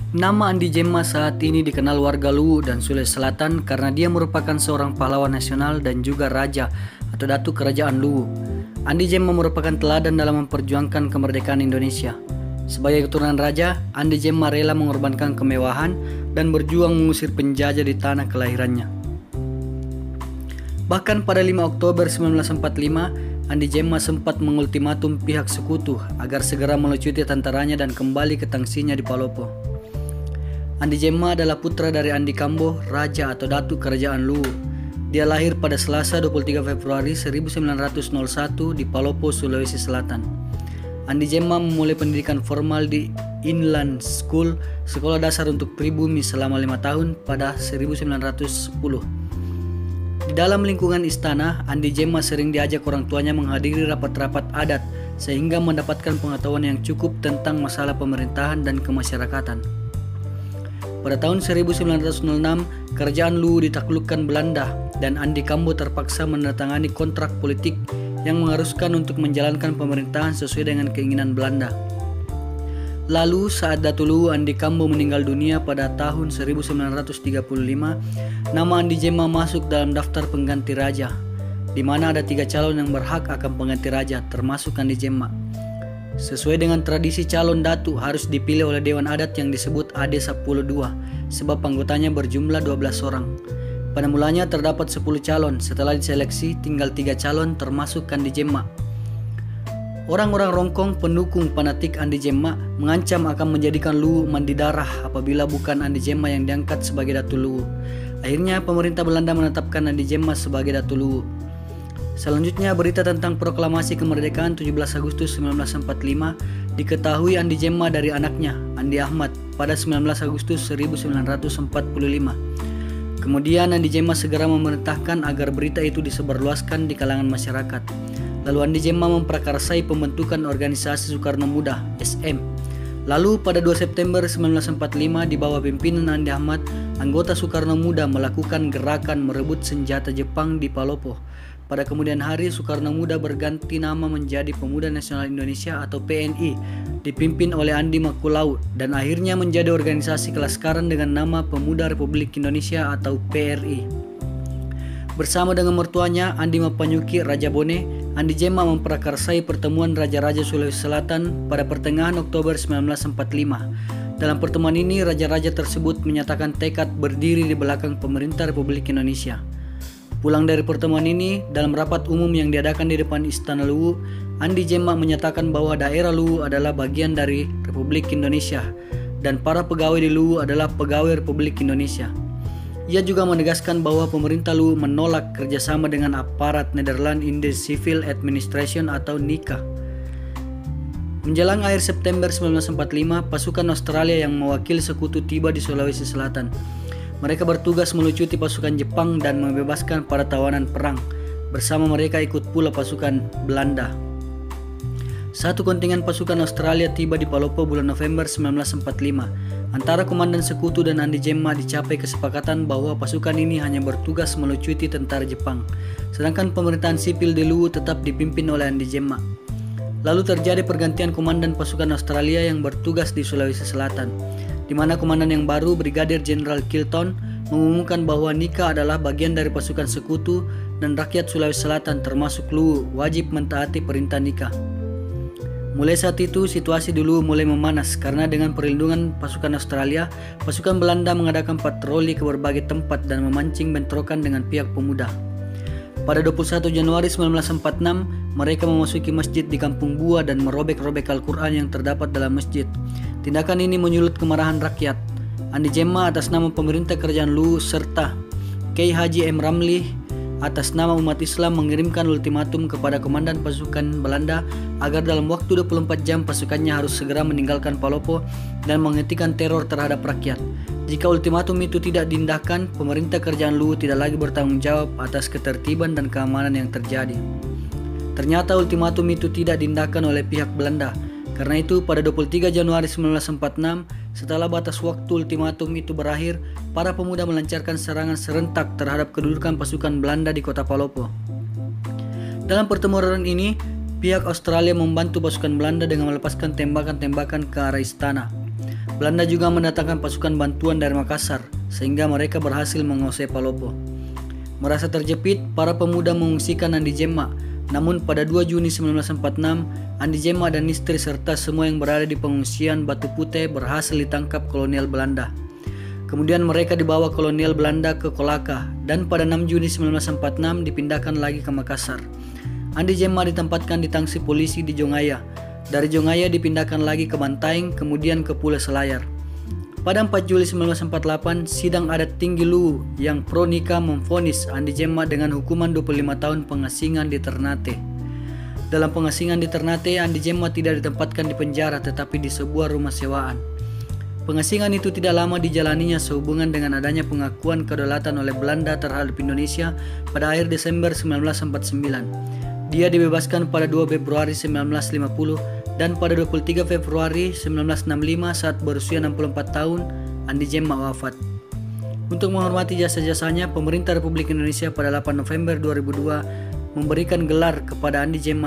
Nama Andi Jemma saat ini dikenal warga Luwu dan Sulawesi Selatan karena dia merupakan seorang pahlawan nasional dan juga raja atau datu kerajaan Luwu. Andi Jemma merupakan teladan dalam memperjuangkan kemerdekaan Indonesia. Sebagai keturunan raja, Andi Jemma rela mengorbankan kemewahan dan berjuang mengusir penjajah di tanah kelahirannya. Bahkan pada 5 Oktober 1945, Andi Jemma sempat mengultimatum pihak sekutu agar segera melucuti tentaranya dan kembali ke tangsinya di Palopo. Andi Jemma adalah putra dari Andi Kambo, raja atau datu kerajaan Luwu. Dia lahir pada Selasa 23 Februari 1901 di Palopo, Sulawesi Selatan. Andi Jemma memulai pendidikan formal di Inland School, sekolah dasar untuk pribumi selama 5 tahun pada 1910. Di dalam lingkungan istana, Andi Jemma sering diajak orang tuanya menghadiri rapat-rapat adat sehingga mendapatkan pengetahuan yang cukup tentang masalah pemerintahan dan kemasyarakatan. Pada tahun 1906, kerajaan Luwu ditaklukkan Belanda dan Andi Kambo terpaksa menandatangani kontrak politik yang mengharuskan untuk menjalankan pemerintahan sesuai dengan keinginan Belanda. Lalu saat Datu Luwu Andi Kambo meninggal dunia pada tahun 1935, nama Andi Jemma masuk dalam daftar pengganti raja, di mana ada 3 calon yang berhak akan pengganti raja, termasuk Andi Jemma. Sesuai dengan tradisi, calon datu harus dipilih oleh Dewan Adat yang disebut Ade 10 II, sebab anggotanya berjumlah 12 orang. Pada mulanya terdapat 10 calon, setelah diseleksi tinggal 3 calon termasuk Andi Jemma. Orang-orang Rongkong pendukung fanatik Andi Jemma mengancam akan menjadikan Luwu mandi darah apabila bukan Andi Jemma yang diangkat sebagai Datu Luwu. Akhirnya pemerintah Belanda menetapkan Andi Jemma sebagai Datu Luwu. Selanjutnya, berita tentang proklamasi kemerdekaan 17 Agustus 1945 diketahui Andi Jemma dari anaknya, Andi Ahmad, pada 19 Agustus 1945. Kemudian Andi Jemma segera memerintahkan agar berita itu disebarluaskan di kalangan masyarakat. Lalu Andi Jemma memprakarsai pembentukan organisasi Soekarno Muda, SM. Lalu pada 2 September 1945 di bawah pimpinan Andi Ahmad, anggota Soekarno Muda melakukan gerakan merebut senjata Jepang di Palopo. Pada kemudian hari, Soekarno Muda berganti nama menjadi Pemuda Nasional Indonesia atau PNI, dipimpin oleh Andi Makulau, dan akhirnya menjadi organisasi kelaskaran dengan nama Pemuda Republik Indonesia atau PRI. Bersama dengan mertuanya, Andi Mapanyuki Raja Bone, Andi Jemma memprakarsai pertemuan Raja-Raja Sulawesi Selatan pada pertengahan Oktober 1945. Dalam pertemuan ini, raja-raja tersebut menyatakan tekad berdiri di belakang pemerintah Republik Indonesia. Pulang dari pertemuan ini, dalam rapat umum yang diadakan di depan Istana Luwu, Andi Jemma menyatakan bahwa daerah Luwu adalah bagian dari Republik Indonesia dan para pegawai di Luwu adalah pegawai Republik Indonesia. Ia juga menegaskan bahwa pemerintah Luwu menolak kerjasama dengan aparat Netherlands Indies Civil Administration atau NICA. Menjelang akhir September 1945, pasukan Australia yang mewakili sekutu tiba di Sulawesi Selatan. Mereka bertugas melucuti pasukan Jepang dan membebaskan para tawanan perang. Bersama mereka ikut pula pasukan Belanda. Satu kontingen pasukan Australia tiba di Palopo bulan November 1945. Antara komandan sekutu dan Andi Jemma dicapai kesepakatan bahwa pasukan ini hanya bertugas melucuti tentara Jepang, sedangkan pemerintahan sipil di Luwu tetap dipimpin oleh Andi Jemma. Lalu terjadi pergantian komandan pasukan Australia yang bertugas di Sulawesi Selatan, di mana komandan yang baru, Brigadir Jenderal Kilton, mengumumkan bahwa NICA adalah bagian dari pasukan sekutu dan rakyat Sulawesi Selatan termasuk Luwu wajib mentaati perintah NICA. Mulai saat itu, situasi di Luwu mulai memanas karena dengan perlindungan pasukan Australia, pasukan Belanda mengadakan patroli ke berbagai tempat dan memancing bentrokan dengan pihak pemuda. Pada 21 Januari 1946, mereka memasuki masjid di Kampung Bua dan merobek-robek Al-Quran yang terdapat dalam masjid. Tindakan ini menyulut kemarahan rakyat. Andi Jemma atas nama pemerintah kerajaan Luwu serta Kiai Haji M. Ramli atas nama umat Islam mengirimkan ultimatum kepada komandan pasukan Belanda agar dalam waktu 24 jam pasukannya harus segera meninggalkan Palopo dan menghentikan teror terhadap rakyat. Jika ultimatum itu tidak diindahkan, pemerintah kerajaan Luwu tidak lagi bertanggung jawab atas ketertiban dan keamanan yang terjadi. Ternyata ultimatum itu tidak diindahkan oleh pihak Belanda. Karena itu pada 23 Januari 1946, setelah batas waktu ultimatum itu berakhir, para pemuda melancarkan serangan serentak terhadap kedudukan pasukan Belanda di kota Palopo. Dalam pertempuran ini, pihak Australia membantu pasukan Belanda dengan melepaskan tembakan-tembakan ke arah istana. Belanda juga mendatangkan pasukan bantuan dari Makassar, sehingga mereka berhasil menguasai Palopo. Merasa terjepit, para pemuda mengungsikan Andi Jemma. Namun pada 2 Juni 1946, Andi Jemma dan istri serta semua yang berada di pengungsian Batu Putih berhasil ditangkap kolonial Belanda. Kemudian mereka dibawa kolonial Belanda ke Kolaka dan pada 6 Juni 1946 dipindahkan lagi ke Makassar. Andi Jemma ditempatkan di tangsi polisi di Jongaya. Dari Jongaya dipindahkan lagi ke Bantaeng, kemudian ke Pulau Selayar. Pada 4 Juli 1948, sidang adat tinggi Luwu yang pro nikah memvonis Andi Jemma dengan hukuman 25 tahun pengasingan di Ternate. Dalam pengasingan di Ternate, Andi Jemma tidak ditempatkan di penjara tetapi di sebuah rumah sewaan. Pengasingan itu tidak lama dijalaninya sehubungan dengan adanya pengakuan kedaulatan oleh Belanda terhadap Indonesia pada akhir Desember 1949. Dia dibebaskan pada 2 Februari 1950 dan pada 23 Februari 1965 saat berusia 64 tahun, Andi Jemma wafat. Untuk menghormati jasa-jasanya, pemerintah Republik Indonesia pada 8 November 2002 memberikan gelar kepada Andi Jemma